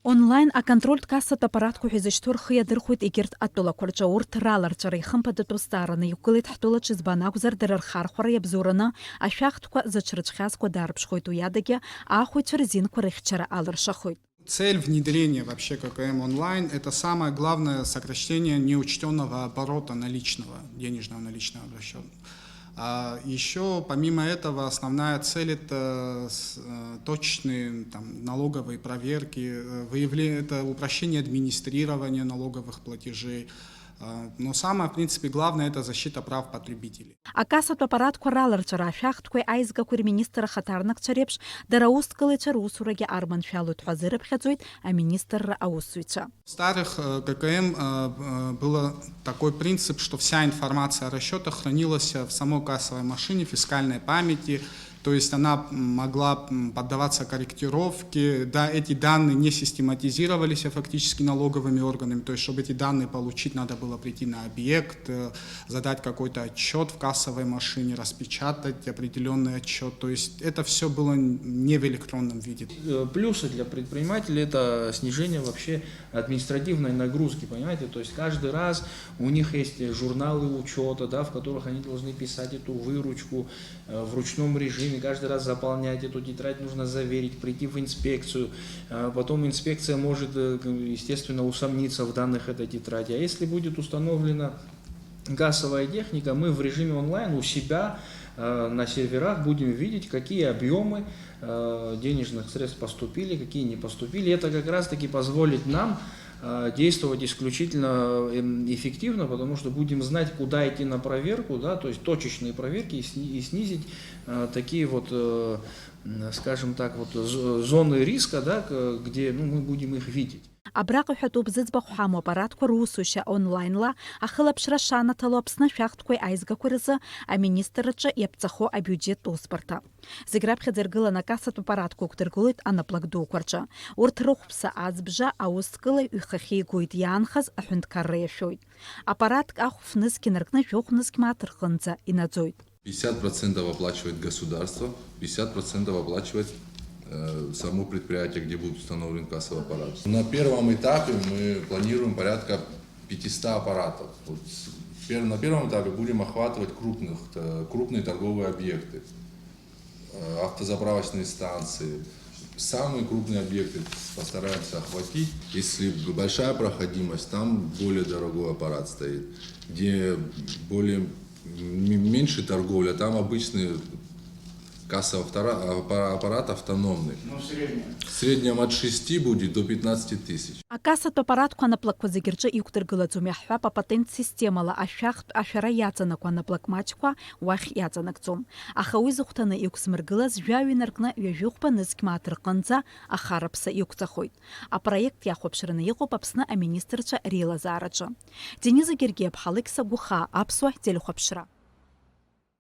Онлайн аконтрольт кассат аппаратку хизиштур хыя дырхуит эгерт аттула курча урт раларчара ихымпадату стараны юккылит хтула чизбанагузар дырархархура ябзурана ашахтква зачрычхасква дарбшхуит уядаге ахуй черзинку рихчара алыршахуит. Цель внедрения вообще ККМ онлайн – это самое главное сокращение неучтенного оборота наличного, денежного наличного обращенного. Еще помимо этого основная цель – это точные налоговые проверки, это упрощение администрирования налоговых платежей. Но самое, в принципе, главное – это защита прав потребителей. Акасат аппарат кураларчара шахткой айзга курминистра хатарнак чарепш дараусткалы чарусураги арман фялут хазырып хадзуит, а министр аусуича. В старых ККМ был такой принцип, что вся информация о расчетах хранилась в самой кассовой машине, фискальной памяти. То есть она могла поддаваться корректировке, да, эти данные не систематизировались фактически налоговыми органами, то есть чтобы эти данные получить, надо было прийти на объект, задать какой-то отчет в кассовой машине, распечатать определенный отчет, то есть это все было не в электронном виде. Плюсы для предпринимателей – это снижение вообще административной нагрузки, понимаете, то есть каждый раз у них есть журналы учета, да, в которых они должны писать эту выручку в ручном режиме, каждый раз заполнять эту тетрадь, нужно заверить, прийти в инспекцию, потом инспекция может, естественно, усомниться в данных этой тетради. А если будет установлена кассовая техника, мы в режиме онлайн у себя на серверах будем видеть, какие объемы денежных средств поступили, какие не поступили. Это как раз-таки позволит нам действовать исключительно эффективно, потому что будем знать, куда идти на проверку, да, то есть точечные проверки и снизить такие вот, скажем так, вот зоны риска, да, где мы будем их видеть. Абраку хатуб зызбах хаму аппаратку русуша онлайнла, ахылапшра шана талопсна шахткой айзга курыза, а министрча епцахо а бюджет успорта. Зиграб хадзергыла на кассат аппаратку ктыргулит анаплагду курча. Урт рухпса азбжа аускылы ухахи гуит янхаз ахунткарре шуит. Аппарат ахуфныз кинаркны жохныз кматырхынца и надзуит. 50% оплачивает государство, 50% оплачивает само предприятие, где будет установлен кассовый аппарат. На первом этапе мы планируем порядка 500 аппаратов. Вот на первом этапе будем охватывать крупные торговые объекты, автозаправочные станции. Самые крупные объекты постараемся охватить. Если большая проходимость, там более дорогой аппарат стоит. Где меньше торговля, там обычный кассовый аппарат автономный. Ну, в среднем от 6 будет до 15 тысяч. А кассат аппарат куанаплак вазигирджа и уктыргылацу мяхва по патент системала ашахт ашара яцана куанаплак мачква вах яцанакцум. Ахауи зухтана иуксмыргылаз жави наркна вяжухпа нызкматырканца ахарапса иукцахойт. А проект яхопширана егопапсна а министрча Рила Зарача. Дениза Гергеб Халыкса Гуха Апсуах Телехопшира.